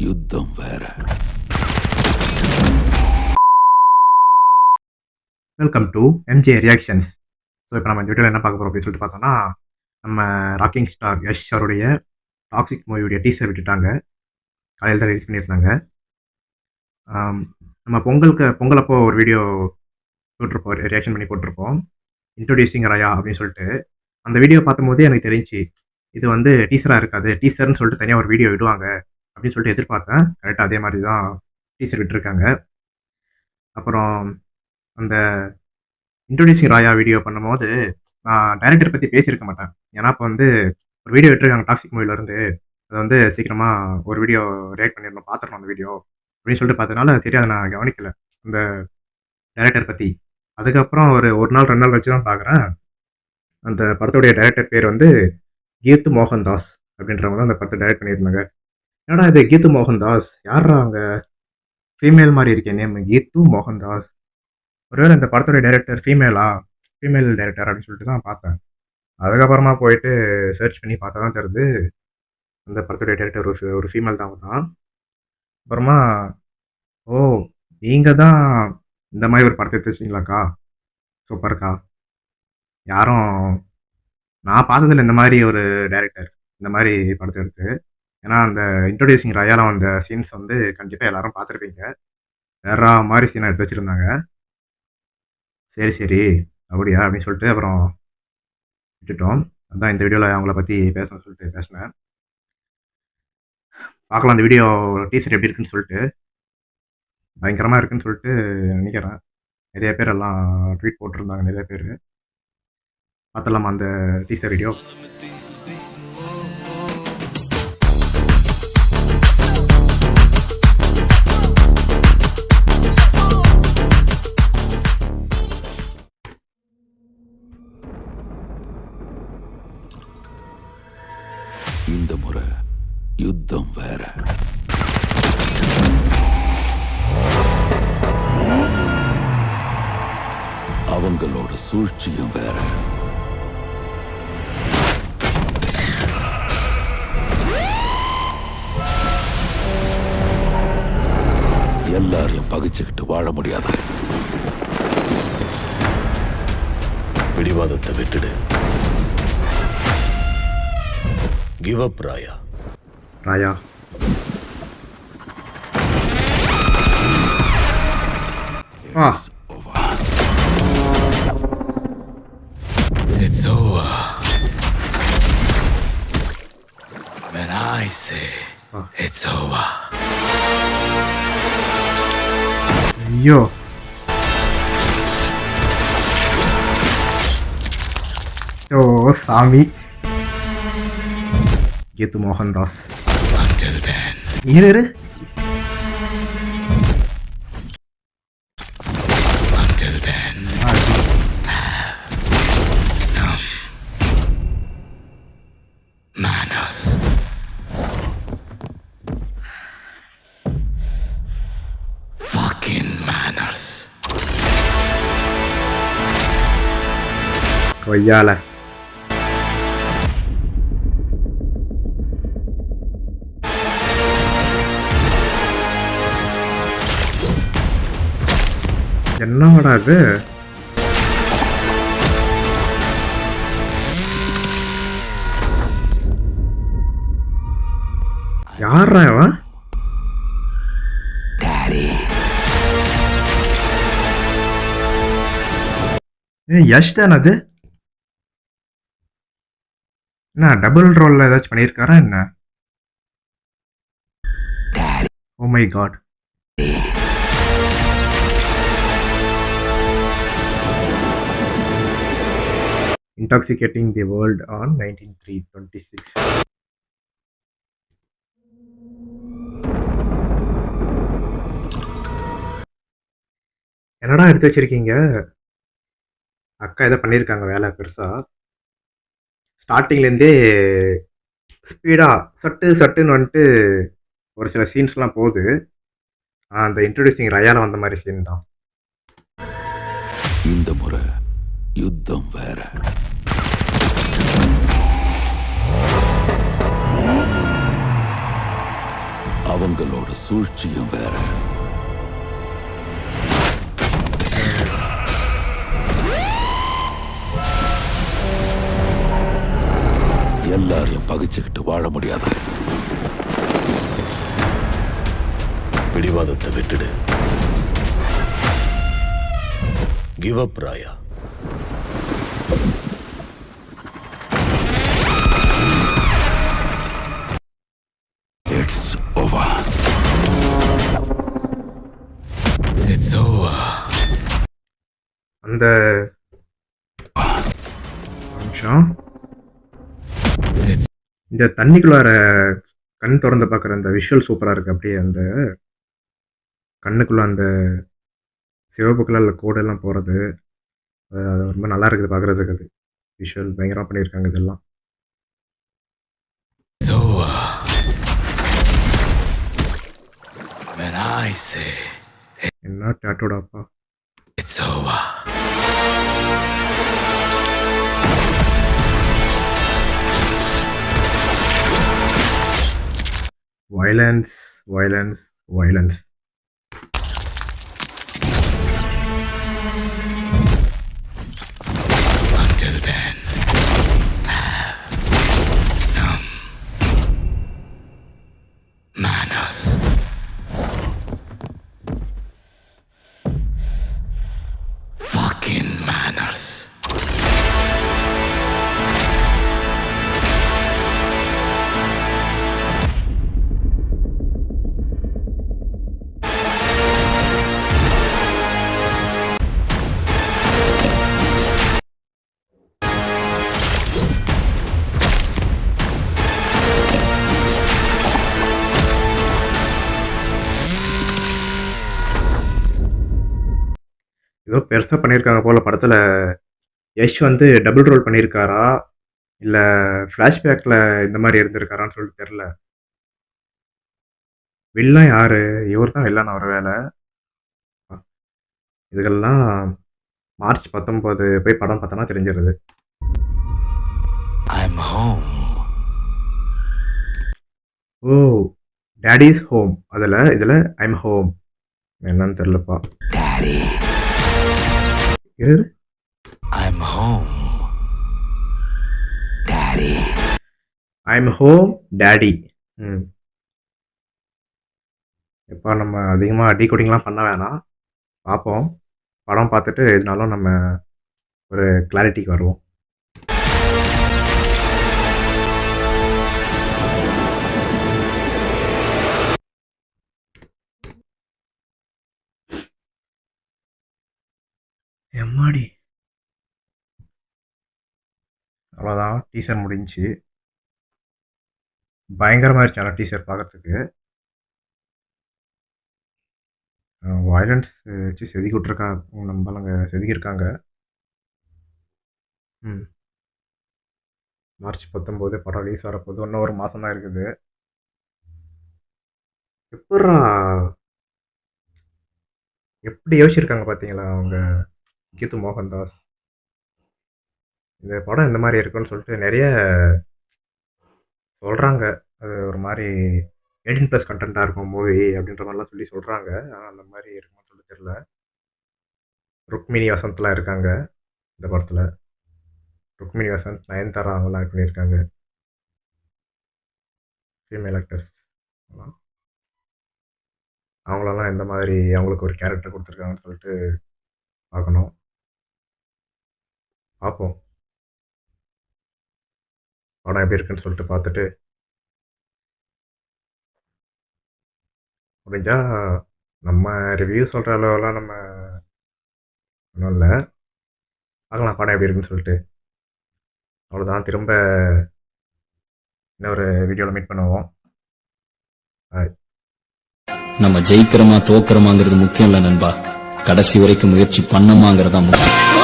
யுத்தம் வேற. Welcome to MJ reactions. So இப்போ நம்ம இந்த வீடியோவில் என்ன பார்க்க போகிறோம் அப்படின்னு சொல்லிட்டு பார்த்தோம்னா, நம்ம ராக்கிங் ஸ்டார் யஷ் அவருடைய டாக்ஸிக் மூவியுடைய டீசர் விட்டுட்டாங்க. காலையில் தான் ரிலீஸ் பண்ணியிருந்தாங்க. நம்ம பொங்கல் அப்போ ஒரு வீடியோ போட்டிருப்போம், ரியாக்ஷன் பண்ணி போட்டிருப்போம், இன்ட்ரோடியூசிங் ரயா அப்படின்னு சொல்லிட்டு. அந்த வீடியோ பார்க்கும்போதே எனக்கு தெரிஞ்சு இது வந்து டீசராக இருக்காது, டீசர்னு சொல்லிட்டு தனியாக ஒரு வீடியோ விடுவாங்க அப்படின்னு சொல்லிட்டு எதிர்பார்த்தேன். கரெக்டாக அதே மாதிரி தான் டீசர் விட்டுருக்காங்க. அப்புறம் அந்த இன்ட்ரோடியூசிங் ராயா வீடியோ பண்ணும்போது நான் டைரக்டர் பற்றி பேசியிருக்க மாட்டேன். ஏன்னா இப்போ வந்து ஒரு வீடியோ விட்டுருக்காங்க டாக்ஸிக் மூவிலேருந்து, அதை வந்து சீக்கிரமாக ஒரு வீடியோ ரியாக்ட் பண்ணிடணும், பார்த்துடணும் அந்த வீடியோ அப்படின்னு சொல்லிட்டு பார்த்ததுனால சரி அதை நான் கவனிக்கல அந்த டைரக்டர் பற்றி. அதுக்கப்புறம் ஒரு நாள் 2 நாள் கழிச்சு தான் பார்க்குறேன், அந்த படத்துடைய டைரக்டர் பேர் வந்து கீத்து மோகன்தாஸ் அப்படின்றவங்க தான் அந்த படத்தை டைரக்ட் பண்ணியிருந்தாங்க. என்னடா இது கீத்து மோகன்தாஸ், யாரா அவங்க, ஃபீமேல் மாதிரி இருக்கே நேம், கீத்து மோகன்தாஸ், ஒருவேளை இந்த படத்துடைய டைரக்டர் ஃபீமேல் டைரக்டர் அப்படின்னு சொல்லிட்டு தான் பார்த்தேன். அதுக்கப்புறமா போயிட்டு சர்ச் பண்ணி பார்த்தா தான் தெரியுது அந்த படத்துடைய டைரக்டர் ஒரு ஃபீமேல் தான். அப்புறமா ஓ, நீங்கள் தான் இந்த மாதிரி ஒரு படத்தை எடுத்து வச்சிங்களா, சூப்பர்க்கா. யாரும் நான் பார்த்ததில்ல இந்த மாதிரி ஒரு டைரக்டர் இந்த மாதிரி படத்தை எடுத்து. ஏன்னா அந்த இன்ட்ரோடியூசிங் ரயாலாம் வந்த சீன்ஸ் வந்து கண்டிப்பாக எல்லாரும் பார்த்துருப்பீங்க. வேற மாதிரி சீனை எடுத்து வச்சுருந்தாங்க. சரி அப்படியா அப்படின்னு சொல்லிட்டு அப்புறம் விட்டுட்டோம். அதான் இந்த வீடியோவில் அவங்கள பற்றி பேசணும்னு சொல்லிட்டு பேசினேன். பார்க்கலாம் அந்த வீடியோ டீசர் எப்படி இருக்குன்னு சொல்லிட்டு. பயங்கரமாக இருக்குன்னு சொல்லிட்டு நினைக்கிறேன். நிறைய பேர் எல்லாம் ட்வீட் போட்டிருந்தாங்க, நிறைய பேர். பார்த்துடலாமா அந்த டீசர் வீடியோ? இந்த முறை யுத்தம் வேற. அவங்களோட சூழ்ச்சியும் வேற. எல்லாரையும் பகிச்சுக்கிட்டு வாழ முடியாது. பிடிவாதத்தை விட்டுடு. Give up, Raya. Raya It's over. When I say it's over. ஐயோ, ஓ சாமி, கீத்து மோகன்தாஸ். Until then. இரு Until then. Some manners. Fucking manners. கொய்யால. என்னடா இது? யாரா இவன்? யஷ் தானே அது? என்ன டபுள் ரோல்ல ஏதாச்சும் பண்ணியிருக்காரா என்ன? Oh my god. Intoxicating the World on 19/3/26. என்னடா எடுத்து வச்சிருக்கீங்க? அக்கா ஏதோ பண்ணியிருக்காங்க வேலை பெருசா. ஸ்டார்டிங்லேருந்தே ஸ்பீடாக சட்டுன்னு வந்துட்டு ஒரு சில சீன்ஸ்லாம் போகுது. அந்த இன்ட்ரோடியூசிங் ரயால வந்த மாதிரி சீன் தான். இந்த முறை யுத்தம் வேற. அவங்களோட சூழ்ச்சியும் வேற. எல்லாரையும் பகிச்சுக்கிட்டு வாழ முடியாது. பிடிவாதத்தை விட்டுடு. Give up Raya. It's over. It's over. அந்த நிமிஷம் இந்த தண்ணிக்குள்ளார கண் திறந்து பார்க்குற அந்த விஷுவல் சூப்பராக இருக்குது. அப்படியே அந்த கண்ணுக்குள்ளே அந்த சிவப்பு கலரில் கோடெல்லாம் போகிறது அது ரொம்ப நல்லா இருக்குது பார்க்குறதுக்கு. அது விஷுவல் பயங்கரமாக பண்ணியிருக்காங்க இதெல்லாம். என்ன டாட்டோடாப்பா. It's over. Violence, violence, violence. Until then, have some manners. Fucking manners. ஏதோ பெருசாக பண்ணியிருக்காங்க போல் படத்தில். யஷ் வந்து டபுள் ரோல் பண்ணியிருக்காரா இல்லை ஃப்ளாஷ்பேக்கில் இந்த மாதிரி இருந்திருக்காரான்னு சொல்லிட்டு தெரில. வில்லன் யார்? இவர் தான் வில்லன் வர வேலை. இதுக்கெல்லாம் மார்ச் 19 போய் படம் பார்த்தோன்னா தெரிஞ்சிருது. I'm home. Oh, daddy's home. இதில் ஐம் ஹோம் என்னன்னு தெரிலப்பா. Daddy. இரு, I'm home. Daddy. I'm home daddy. எப்போ நம்ம அதிகமாக டீகோடிங்லாம் பண்ண வேணாம், பார்ப்போம். படம் பார்த்துட்டு எதுனாலும் நம்ம ஒரு கிளாரிட்டிக்கு வருவோம். எம்மாடி, அவ்வளோதான், டீசர் முடிஞ்சுச்சு. பயங்கரமாக இருந்துச்சு ஆனால் டீசர் பார்க்குறதுக்கு. வயலன்ஸ் வச்சு செதுக்கி விட்ருக்காங்க, நம்மளுங்க செதுக்கியிருக்காங்க. மார்ச் 19 படம் ரிலீஸ் வரப்போகுது. இன்னும் ஒரு மாதம் தான் இருக்குது. எப்படி யோசிச்சிருக்காங்க பார்த்தீங்களா அவங்க கீது மோகன்தாஸ். இந்த படம் இந்த மாதிரி இருக்குன்னு சொல்லிட்டு நிறைய சொல்கிறாங்க. அது ஒரு மாதிரி 18+ கண்டென்ட்டாக இருக்கும் மூவி அப்படின்ற மாதிரிலாம் சொல்லி சொல்கிறாங்க. ஆனால் அந்த மாதிரி இருக்குமான்னு சொல்லி தெரியல. ருக்மிணி வசந்த்லாம் இருக்காங்க இந்த படத்தில். ருக்மிணி வசந்த், நயன்தாரா அவங்களாம் ஆக்ட் பண்ணியிருக்காங்க. ஃபீமேல் ஆக்டர்ஸ் அவங்களெல்லாம் எந்த மாதிரி அவங்களுக்கு ஒரு கேரக்டர் கொடுத்துருக்காங்கன்னு சொல்லிட்டு பார்க்கணும். பார்ப்போம் படம் எப்படி இருக்குன்னு சொல்லிட்டு பார்த்துட்டு முடிஞ்சா நம்ம ரிவ்யூ சொல்கிற அளவெல்லாம் நம்ம ஒன்றும் இல்லை, பார்க்கலாம் படம் எப்படி இருக்குன்னு சொல்லிட்டு. அவ்வளோதான், திரும்ப இன்னொரு வீடியோவில் மீட் பண்ணுவோம். நம்ம ஜெயிக்கிறோமா தோக்கிறோமாங்கிறது முக்கியம் இல்லை நண்பா, கடைசி வரைக்கும் முயற்சி பண்ணமாங்கிறதா முக்கியம்.